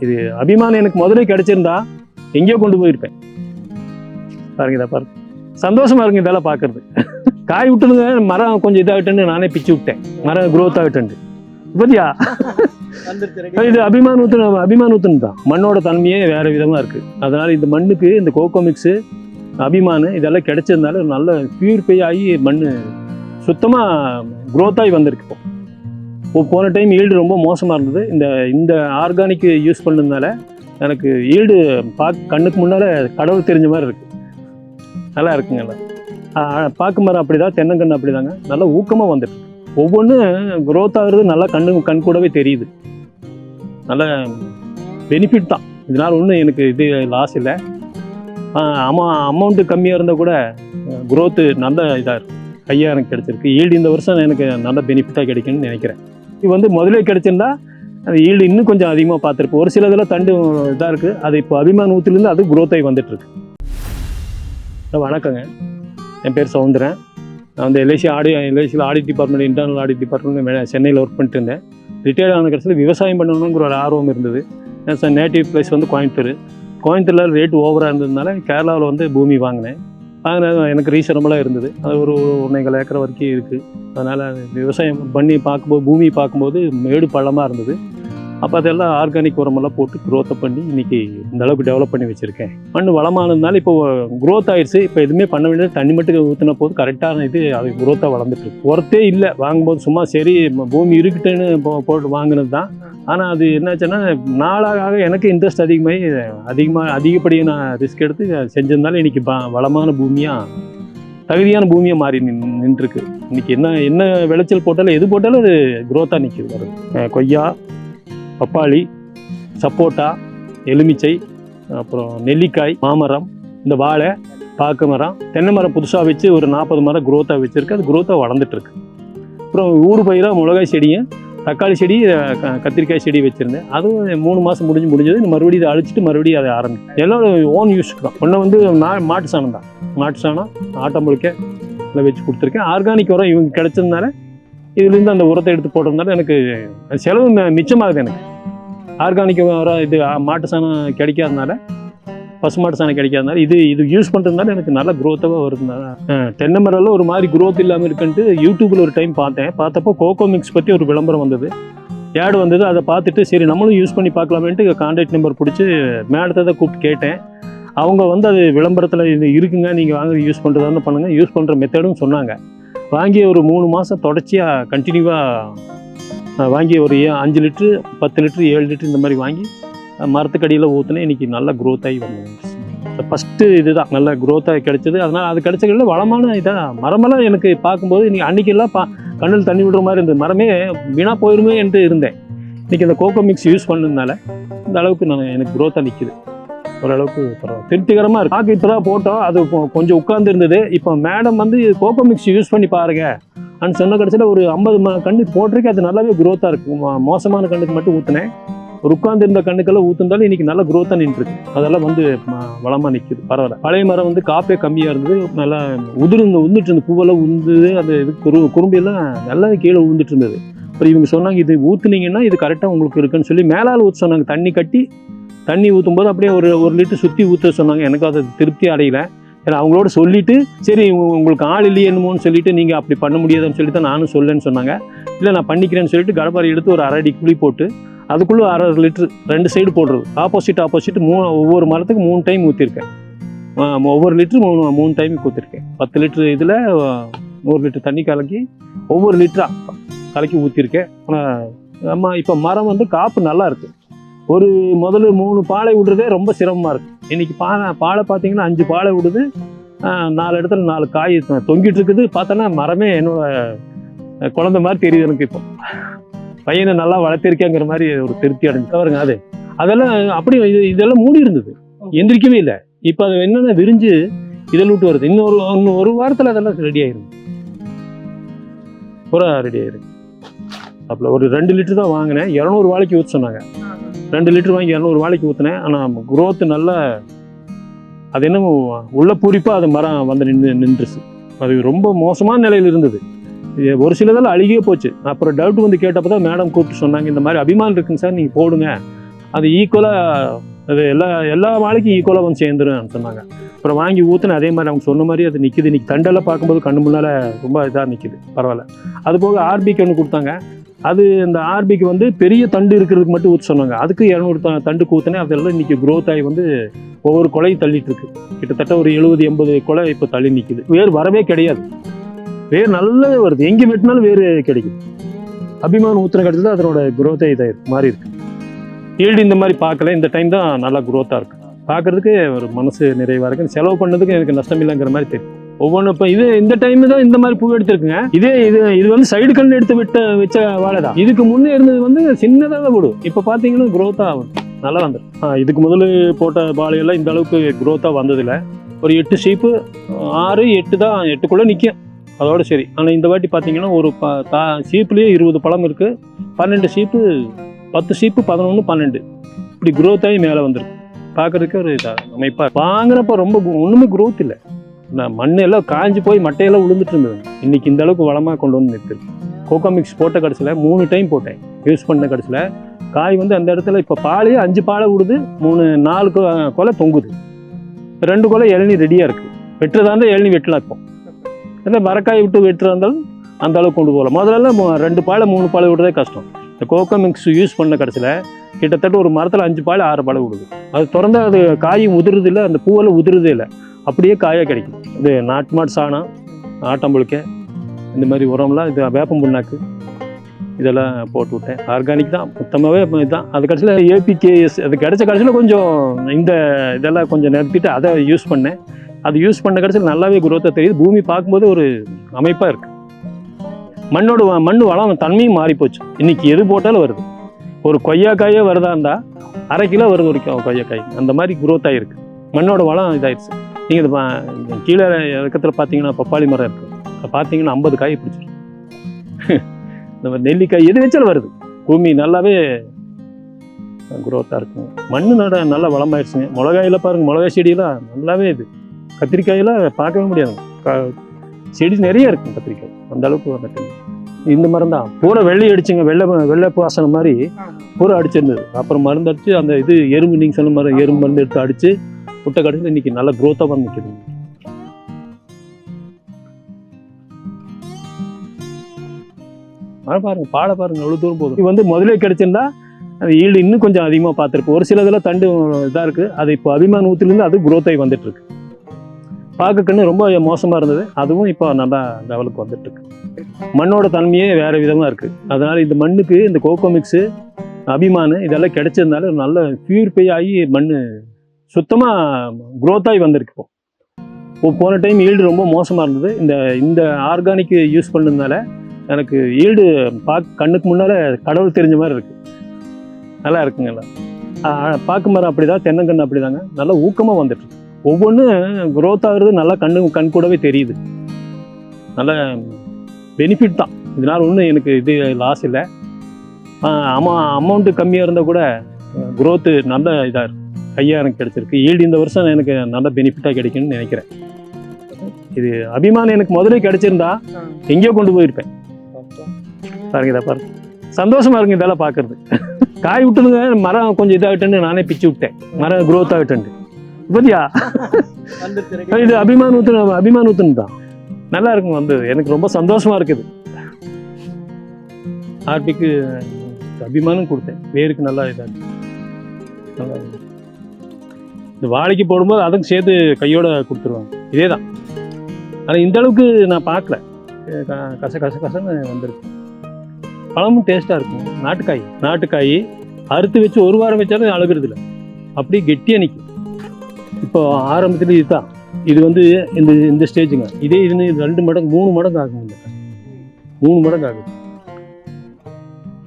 இது அபிமானம் எனக்கு முதல்ல கிடைச்சிருந்தா எங்கேயோ கொண்டு போயிருப்பேன். பாருங்க இதை பாருங்க, சந்தோஷமா இருக்கு இதெல்லாம் பார்க்கறது. காய் விட்டுருங்க, மரம் கொஞ்சம் இதாகட்டுன்னு நானே பிச்சு விட்டேன், மரம் குரோத் ஆகட்டுண்டு. பத்தியா இது அபிமானூத்துன்னு தான். மண்ணோட தன்மையே வேற விதமா இருக்கு. அதனால இந்த மண்ணுக்கு இந்த கோகோ மிக்ஸு அபிமானு இதெல்லாம் கிடைச்சதுனால நல்ல பியூரிஃபை ஆகி மண் சுத்தமா குரோத் ஆகி வந்திருக்கு. இப்போ போன டைம் ஈல்டு ரொம்ப மோசமாக இருந்தது. இந்த ஆர்கானிக் யூஸ் பண்ணதுனால எனக்கு ஈல்டு கண்ணுக்கு முன்னால் கடவுள் தெரிஞ்ச மாதிரி இருக்குது. நல்லா இருக்குங்க. பார்க்க மரம் அப்படி தான், தென்னங்கன்று அப்படி தாங்க, நல்லா ஊக்கமாக வந்துட்டு ஒவ்வொன்றும் குரோத் ஆகுறது நல்லா கண் கூடவே தெரியுது. நல்ல பெனிஃபிட் தான். இதனால் ஒன்றும் எனக்கு இது லாஸ் இல்லை. அமௌண்ட்டு கம்மியாக இருந்தால் கூட குரோத்து நல்ல இதாக இருக்குது, ஹையாக எனக்கு கிடச்சிருக்கு. ஈல்டு இந்த வருஷம் எனக்கு நல்ல பெனிஃபிட்டாக கிடைக்குன்னு நினைக்கிறேன். இது வந்து முதலே கிடைச்சிருந்தா அது ஈல்டு இன்னும் கொஞ்சம் அதிகமாக பார்த்துருப்போம். ஒரு சில இதில் தண்டு இதாக இருக்குது, அது இப்போ அபிமானூத்துலேருந்து அது குரோத் ஆகி வந்துட்டுருக்கு. வணக்கங்க, என் பேர் சவுந்தரன். நான் வந்து எல்ஐசியில் audit department, internal audit department சென்னையில் ஒர்க் பண்ணிட்டு இருந்தேன். ரிட்டையர்ட் ஆன கடைசியில் விவசாயம் பண்ணணுங்கிற ஒரு ஆர்வம் இருந்தது. நேட்டிவ் பிளேஸ் வந்து கோயம்புத்தூரில் ரேட் ஓவராக இருந்ததுனால கேரளாவில் வந்து பூமி வாங்கினேன். எனக்கு ரீசனபிளாக இருந்தது. அது ஒரு 1.25 ஏக்கர் வரைக்கும் இருக்குது. அதனால் விவசாயம் பண்ணி பூமி பார்க்கும்போது மேடு பள்ளமாக இருந்தது. அப்போ அதெல்லாம் ஆர்கானிக் உரமெல்லாம் போட்டு குரோத்தை பண்ணி இன்றைக்கி இந்த அளவுக்கு டெவலப் பண்ணி வச்சுருக்கேன். மண் வளமானதுனால இப்போ குரோத் ஆயிடுச்சு. இப்போ எதுவுமே பண்ண வேண்டியது, தண்ணி மட்டும் ஊற்றின போது கரெக்டான இது அது குரோத்தாக வளர்ந்துட்டு இருக்கு. உரத்தே இல்லை வாங்கும்போது, சும்மா சரி பூமி இருக்குட்டுன்னு போட்டு வாங்கினது தான். ஆனால் அது என்னாச்சுன்னா நாளாக எனக்கு இன்ட்ரெஸ்ட் அதிகப்படியாக நான் ரிஸ்க் எடுத்து செஞ்சிருந்தாலும் இன்றைக்கி வளமான பூமியாக, தகுதியான பூமியாக மாறி நின்றுருக்கு. இன்றைக்கி என்ன விளைச்சல் போட்டாலும் எது போட்டாலும் அது குரோத்தாக நிற்கிது. வருது கொய்யா, பப்பாளி, சப்போட்டா, எலுமிச்சை, அப்புறம் நெல்லிக்காய், மாமரம், இந்த வாழை, பாக்கு மரம், தென்னை மரம் புதுசாக வச்சு ஒரு 40 மரம் குரோத்தாக வச்சுருக்கு. அது குரோத்தாக வளர்ந்துட்டுருக்கு. அப்புறம் ஊறு பயிராக மிளகாய் செடியும், தக்காளி செடி, கத்திரிக்காய் செடி வச்சுருந்தேன். அதுவும் 3 மாதம் முடிஞ்சது. மறுபடியும் இதை அழிச்சிட்டு மறுபடியும் அதை ஆரம்பிக்கும். எல்லாம் ஓன் யூஸுக்கு தான். ஒன்று வந்து மாட்டு சாணம் தான். மாட்டு சாணம் ஆட்டம்புழுக்க இதில் வச்சு கொடுத்துருக்கேன். ஆர்கானிக் உரம் இவங்க கிடைச்சதுனால இதுலேருந்து அந்த உரத்தை எடுத்து போடுறதுனால எனக்கு செலவு மிச்சமாகுது. எனக்கு ஆர்கானிக் உரம் இது மாட்டு சாணம் கிடைக்காதனால, பசுமாட்டு சாணம் கிடைக்காதனால இது யூஸ் பண்ணுறதுனால எனக்கு நல்ல குரோத்தாக வருதுனால. தென்னை மரம்லாம் ஒரு மாதிரி குரோத் இல்லாமல் இருக்குன்ட்டு யூடியூப்பில் ஒரு டைம் பார்த்தப்போ கோகோ மிக்ஸ் பற்றி ஒரு விளம்பரம் வந்தது, ஆட் வந்தது. அதை பார்த்துட்டு சரி நம்மளும் யூஸ் பண்ணி பார்க்கலாமேன்ட்டு கான்டாக்ட் நம்பர் பிடிச்சி மேடத்தை தான் கூப்பிட்டு கேட்டேன். அவங்க வந்து அது விளம்பரத்தில் இது இருக்குங்க, நீங்கள் வாங்க யூஸ் பண்ணுறதான்னு பண்ணுங்கள், யூஸ் பண்ணுற மெத்தடும் சொன்னாங்க. வாங்கி ஒரு 3 மாதம் தொடர்ச்சியாக கண்டினியூவாக வாங்கி ஒரு 5 லிட்ரு, 10 லிட்ரு, 7 லிட்ரு இந்த மாதிரி வாங்கி மரத்துக்கடியில் ஊற்றுனேன். இன்றைக்கி நல்லா குரோத் ஆகி வந்தேன். ஃபஸ்ட்டு இதுதான் நல்ல குரோத்தாக கிடைச்சது. அதனால் அது கிடைச்சதில் வளமான இதாக மரமெல்லாம் எனக்கு பார்க்கும்போது இன்றைக்கி அன்றைக்கெல்லாம் கண்ணில் தண்ணி விடுற மாதிரி இருந்தது. மரமே வீணாக போயிருமே என்று இருந்தேன். இன்றைக்கி இந்த கோகோ மிக்ஸ் யூஸ் பண்ணதுனால இந்த அளவுக்கு எனக்கு குரோத்தாக நிற்கிது. ஓரளவுக்கு பரவாயில்ல, திருப்திகரமாக இருக்குது. பாக்கு இப்போ தான் போட்டோம், அது கொஞ்சம் உட்கார்ந்து இருந்தது. இப்போ மேடம் வந்து கோகோ மிக்ஸ் யூஸ் பண்ணி பாருங்க அப்படின்னு சொன்ன கடைசியில் ஒரு 50 கண்ணுக்கு போட்டிருக்கு. அது நல்லாவே குரோத்தாக இருக்குது. மோசமான கண்ணுக்கு மட்டும் ஊற்றினேன். ஒரு உட்கார்ந்து இருந்த கண்ணுக்கெல்லாம் ஊற்றுந்தாலும் இன்றைக்கி நல்லா குரோத்தாக நின்றுருக்கு. அதெல்லாம் வந்து வளமாக நிற்கிது. பரவாயில்ல. பழைய மரம் வந்து காப்பே கம்மியாக இருந்தது. நல்லா உந்துட்டு இருந்தது, பூவெல்லாம் உந்துது. அது குறும்பையெல்லாம் நல்லா கீழே உந்துட்டு இருந்தது. அப்புறம் இவங்க சொன்னாங்க இது ஊற்றுனீங்கன்னா இது கரெக்டாக உங்களுக்கு இருக்குன்னு சொல்லி மேலால் ஊற்ற சொன்னாங்க. தண்ணி ஊற்றும் போது அப்படியே ஒரு லிட்டர் சுற்றி ஊற்ற சொன்னாங்க. எனக்கு அது திருப்தி அடையலை. ஏன்னா அவங்களோட சொல்லிவிட்டு சரி உங்களுக்கு ஆள் இல்லையே என்னமோன்னு சொல்லிவிட்டு நீங்கள் அப்படி பண்ண முடியாதுன்னு சொல்லி தான் நானும் சொல்லேன்னு சொன்னாங்க. இல்லை நான் பண்ணிக்கிறேன்னு சொல்லிட்டு கடப்பாரி எடுத்து ஒரு 1/2 அடி குழி போட்டு அதுக்குள்ளே 1/2 லிட்டரு 2 சைடு போடுறது. ஆப்போசிட் ஒவ்வொரு மரத்துக்கு 3 டைம் ஊற்றிருக்கேன். ஒவ்வொரு லிட்டரு 3 டைம் ஊற்றிருக்கேன். 10 லிட்டரு இதில் 1 லிட்டர் தண்ணி கலக்கி ஒவ்வொரு லிட்டராக கலக்கி ஊற்றிருக்கேன். ஆனால் இப்போ மரம் வந்து காப்பு நல்லா இருக்குது. முதல்ல 3 பாலை விடுறதே ரொம்ப சிரமமாக இருக்குது. இன்றைக்கி பாலை பார்த்தீங்கன்னா 5 பாலை விடுது. 4 இடத்துல 4 காய் தொங்கிட்டு இருக்குது. பார்த்தோன்னா மரமே என்னோட குழந்தை மாதிரி தெரியுது எனக்கு. இப்போ பையனை நல்லா வளர்த்திருக்கேங்கிற மாதிரி ஒரு திருப்தி அடைஞ்சு பாருங்க. அதெல்லாம் அப்படி இதெல்லாம் மூடி இருந்தது, எந்திரிக்கவே இல்லை. இப்போ அது என்னென்ன விரிஞ்சு இதில் விட்டு வருது. இன்னும் ஒரு வாரத்தில் அதெல்லாம் ரெடி ஆயிரும், பூரா ரெடி ஆயிரும். அப்போ ஒரு 2 லிட்டர் தான் வாங்கினேன். 200 வாழைக்கு ஊற்ற சொன்னாங்க. 2 லிட்டர் வாங்கி 200 வாழைக்கு ஊற்றினேன். ஆனால் குரோத்து நல்லா, அது என்னமோ உள்ள பூரிப்பாக அது மரம் வந்து நின்றுச்சு. அது ரொம்ப மோசமான நிலையில் இருந்தது. ஒரு சிலதெல்லாம் அழுகியே போச்சு. அப்புறம் டவுட் வந்து கேட்டப்போ தான் மேடம் கூப்பிட்டு சொன்னாங்க, இந்த மாதிரி அபிமான் இருக்குங்க சார், நீங்கள் போடுங்க அது ஈக்குவலாக அது எல்லா வாழைக்கும் ஈக்குவலாக வந்து சேர்ந்துடும் சொன்னாங்க. அப்புறம் வாங்கி ஊற்றுனேன். அதே மாதிரி அவங்க சொன்ன மாதிரி அது நிற்கிது. இன்றைக்கி தண்டெல்லாம் பார்க்கும்போது கண்ணு முன்னால் ரொம்ப இதாக நிற்கிது, பரவாயில்ல. அது போக ஆர்பிக்கு ஒன்று கொடுத்தாங்க. அது இந்த ஆர்பிக்கு வந்து பெரிய தண்டு இருக்கிறதுக்கு மட்டும் ஊற்ற சொன்னாங்க. அதுக்கு 200 தண்டுக்கு ஊற்றினேன். அதெல்லாம் இன்றைக்கி க்ரோத் ஆகி வந்து ஒவ்வொரு கொலையும் தள்ளிட்டு இருக்கு. கிட்டத்தட்ட ஒரு 70-80 கொலை இப்போ தள்ளி நிற்கிது. வேர் வரவே கிடையாது. வேர் நல்லாவே வருது. எங்கே வெட்டினாலும் வேர் கிடைக்குது. அபிமான் ஊற்றின கிடைச்சது அதனோட க்ரோத்தே இதாக மாறி இருக்கு. ஈல்டு இந்த மாதிரி பார்க்கல. இந்த டைம் தான் நல்லா க்ரோத்தாக இருக்குது. பார்க்குறதுக்கு ஒரு மனசு நிறைவாக இருக்குது. செலவு பண்ணதுக்கு எனக்கு நஷ்டம் இல்லைங்கிற மாதிரி தெரியும். ஒவ்வொன்றும் இப்போ இது இந்த டைம் தான் இந்த மாதிரி பூ எடுத்துருக்குங்க. இது வந்து சைடு கண் எடுத்து வச்ச வாழை தான். இதுக்கு முன்னே இருந்தது வந்து சின்னதாக தான் போடும். இப்போ பார்த்தீங்கன்னா க்ரோத்தாக ஆகும், நல்லா வந்துடும். இதுக்கு முதல்ல போட்ட வாழையெல்லாம் இந்த அளவுக்கு க்ரோத்தாக வந்ததில்லை. ஒரு 8 சீப்பு 6-8 தான், 8குள்ளே நிற்கும், அதோட சரி. ஆனால் இந்த வாட்டி பார்த்தீங்கன்னா ஒரு சீப்புலேயே 20 பழம் இருக்குது. 12 சீப்பு, 10 சீப்பு, 11, 12 இப்படி க்ரோத் ஆகி மேலே வந்துருக்கு. பார்க்குறதுக்கு ஒரு அமைப்பாக வாங்குறப்ப ரொம்ப ஒன்றுமே க்ரோத் இல்லை. மண் எல்லாம் காஞ்சி போய் மட்டையெல்லாம் விழுந்துட்டு இருந்தது. இன்றைக்கி இந்த அளவுக்கு வளமாக கொண்டு வந்து நிறுத்திருக்கு. கோகோ மிக்ஸ் போட்ட கடைசியில் 3 டைம் போட்டேன். யூஸ் பண்ண கடைசியில் காய் வந்து அந்த இடத்துல இப்போ பாலையே 5 பாலை விடுது. 3-4 கொலை தொங்குது. 2 கொலை இளநீ ரெடியாக இருக்குது. வெட்டுறதா இருந்தால் இளநீ வெட்டலாம். இப்போ அந்த மரக்காய் விட்டு வெட்டுறதா இருந்தாலும் அந்த அளவுக்கு கொண்டு போகலாம். முதல்ல 2 பாலை 3 பாலை விடுறதே கஷ்டம். இந்த கோகோ மிக்ஸ் யூஸ் பண்ண கடைசியில் கிட்டத்தட்ட ஒரு மரத்தில் 5 பால் 6 பால் விடுது. அது திறந்தா அது காயும் உதிருது இல்லை, அந்த பூவெல்லாம் உதிருதே இல்லை, அப்படியே காயாக கிடைக்கும். இது நாட்டு மாட்டு சாணம், ஆட்டம்புழுக்கை, இந்த மாதிரி உரம்லாம், இது வேப்பம் புண்ணாக்கு இதெல்லாம் போட்டு விட்டேன். ஆர்கானிக் தான், மொத்தமாகவே இதுதான். அது கடைசியில் APKS அது கிடைச்ச கடைசியில் கொஞ்சம் இந்த இதெல்லாம் கொஞ்சம் நிறுத்திட்டு அதை யூஸ் பண்ணேன். அது யூஸ் பண்ண கடைசியில் நல்லாவே குரோத்தாக தெரியுது. பூமி பார்க்கும்போது ஒரு அமைப்பாக இருக்குது. மண் வளம் தன்மையும் மாறி போச்சு. இன்றைக்கி எது போட்டாலும் வருது. ஒரு கொய்யாக்காயே வருதா இருந்தால் 1/2 கிலோ வருது ஒரு கொய்யாக்காய். அந்த மாதிரி குரோத் ஆகிருக்கு. மண்ணோட வளம் இதாகிடுச்சு. நீங்கள் இது கீழே இறக்கத்தில் பார்த்தீங்கன்னா பப்பாளி மரம் இருக்குது. அதை பார்த்தீங்கன்னா 50 காய் பிடிச்சிருக்கு. இந்த நெல்லிக்காய் எது வச்சாலும் வருது. பூமி நல்லாவே குரோத்தாக இருக்குங்க. மண் நல்லா வளமாயிடுச்சுங்க. மிளகாயில் பாருங்கள், மிளகாய் செடியெல்லாம் நல்லாவே இது. கத்திரிக்காயெல்லாம் பார்க்கவே முடியாது. செடி நிறைய இருக்குங்க கத்திரிக்காய். அந்த அளவுக்கு வந்துட்டு இந்த மரம் தான் பூரா வெள்ளை அடிச்சுங்க. வெள்ளை பாசனம் மாதிரி பூரா அடிச்சிருந்தது. அப்புறம் மருந்து அடிச்சு அந்த இது எறும்பு, நீங்கள் சொன்ன மாதிரி எறும்பு மருந்து எடுத்து அடித்து புட்டை கடைசியில் இன்னைக்கு நல்ல க்ரோத்தாக வந்து நிற்கிது. பாருங்க, பாலை பாருங்க, எவ்வளோ தூரம் போதும். இது வந்து முதலே கிடைச்சிருந்தா அது ஈல்டு இன்னும் கொஞ்சம் அதிகமாக பார்த்துருக்கு. ஒரு சில இதெல்லாம் தண்டு இதாக இருக்குது. அது இப்போ அபிமான் ஊற்றுலேருந்து அது க்ரோத் ஆகி வந்துட்டு இருக்கு. பார்க்கன்னு ரொம்ப மோசமாக இருந்தது. அதுவும் இப்போ நல்லா லெவலுக்கு வந்துட்டு இருக்கு. மண்ணோட தன்மையே வேறு விதமாக இருக்குது. அதனால் இந்த மண்ணுக்கு இந்த கோகோ மிக்ஸு, அபிமானு இதெல்லாம் கிடைச்சதுனால நல்ல பியூரிஃபை ஆகி மண் சுத்தமாக க்ரோத் ஆகி வந்திருக்கு. இப்போ போன டைம் ஈல்டு ரொம்ப மோசமாக இருந்தது. இந்த ஆர்கானிக் யூஸ் பண்ணதுனால எனக்கு ஈல்டு கண்ணுக்கு முன்னால் கடவுள் தெரிஞ்ச மாதிரி இருக்குது. நல்லா இருக்குங்க. பாக்கு மரம் அப்படி தான், தென்னங்கன்று அப்படி தாங்க, நல்லா ஊக்கமாக வந்துட்டு. ஒவ்வொன்றும் க்ரோத் ஆகுறது நல்லா கண் கூடவே தெரியுது. நல்ல பெனிஃபிட் தான். இதனால் ஒன்றும் எனக்கு இது லாஸ் இல்லை. அமௌண்ட்டு கம்மியாக இருந்தால் கூட க்ரோத்து நல்ல இதாக இருக்குது. கையாக எனக்கு கிடச்சிருக்கு. ஈல்டு இந்த வருஷம் எனக்கு நல்ல பெனிஃபிட்டாக கிடைக்குன்னு நினைக்கிறேன். இது அபிமானம் எனக்கு முதலே கிடச்சிருந்தா எங்கேயோ கொண்டு போயிருப்பேன். பாருங்க, இதை பாருங்க, சந்தோஷமாக இருக்குங்க இதெல்லாம் பார்க்குறது. காய் விட்டுருங்க, மரம் கொஞ்சம் இதாகிட்டேன்னு நானே பிச்சு விட்டேன். மரம் க்ரோத் ஆகிட்டேன்ட்டு. இப்போதியா இது அபிமான் ஊற்றுன்னு தான் நல்லா இருக்குங்க. வந்து எனக்கு ரொம்ப சந்தோஷமாக இருக்குது. ஆர்பிக்கு அபிமானம் கொடுத்தேன். வேருக்கு நல்லா இதாக இருக்கு. நல்லா இருக்கு. இந்த வாழைக்கு போடும்போது அதுக்கு சேர்த்து கையோட கொடுத்துருவாங்க. இதே தான். ஆனால் இந்த அளவுக்கு நான் பார்க்கல. கசன்னு வந்திருக்கு. பழமும் டேஸ்ட்டாக இருக்கும். நாட்டுக்காய் அறுத்து வச்சு 1 வாரம் வச்சாலும் அழுகிறது இல்லை. அப்படியே கெட்டியாக நிற்கும். இப்போ ஆரம்பத்தில் இதுதான். இது வந்து இந்த ஸ்டேஜுங்க. இதே இது 2 மடங்கு 3 மடங்கு ஆகுங்க. 3 மடங்கு ஆகுது.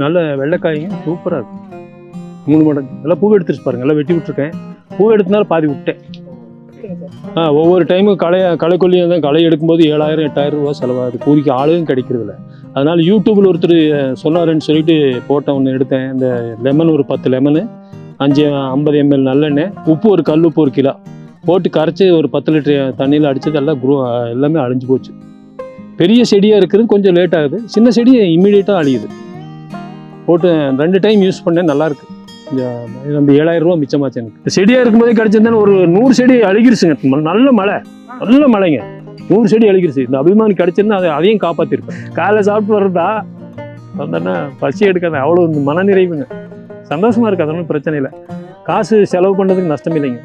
நல்ல வெள்ளைக்காய்ங்க சூப்பராக இருக்கும். 3 மடங்கு. எல்லாம் பூ எடுத்துருச்சு பாருங்க. எல்லாம் வெட்டி விட்டுருக்கேன். பூ எடுத்தனால பாதி விட்டேன். ஒவ்வொரு டைமும் களைக்கொல்லி தான். களை எடுக்கும்போது 7000-8000 ரூபா செலவாகுது. கூலிக்கு ஆளும் கிடைக்கிறதில்ல. அதனால் யூடியூப்பில் ஒருத்தர் சொன்னாருன்னு சொல்லிட்டு போட்ட ஒன்று எடுத்தேன். இந்த லெமன் ஒரு 10 லெமனு, 50 ml நல்லெண்ணெய், உப்பு ஒரு கல் உப்பு 1 கிலோ போட்டு கரைச்சி ஒரு 10 லிட்டர் தண்ணியில் அடித்தது எல்லாம் எல்லாமே அழிஞ்சு போச்சு. பெரிய செடியாக இருக்கிறது கொஞ்சம் லேட் ஆகுது. சின்ன செடி இம்மீடியட்டாக அழியுது. போட்டு 2 டைம் யூஸ் பண்ணேன். நல்லாயிருக்கு. அந்த 7,000 ரூபா மிச்சமாச்சு எனக்கு. இந்த செடியாக இருக்கும்போதே கிடச்சிருந்தேன்னு ஒரு 100 செடி அழுகிருச்சுங்க. நல்ல மழைங்க, 100 செடி அழுகிருச்சு. இந்த அபிமானி கிடச்சிருந்தா அதையும் காப்பாற்றிருப்பேன். காலைல சாப்பிட்டு வர்றதா வந்தோன்னா பசி எடுக்காது, அவ்வளோ மனநிறைவுங்க. சந்தோஷமா இருக்கு, அதெல்லாம் பிரச்சனை இல்லை. காசு செலவு பண்ணுறதுக்கு நஷ்டம் இல்லைங்க.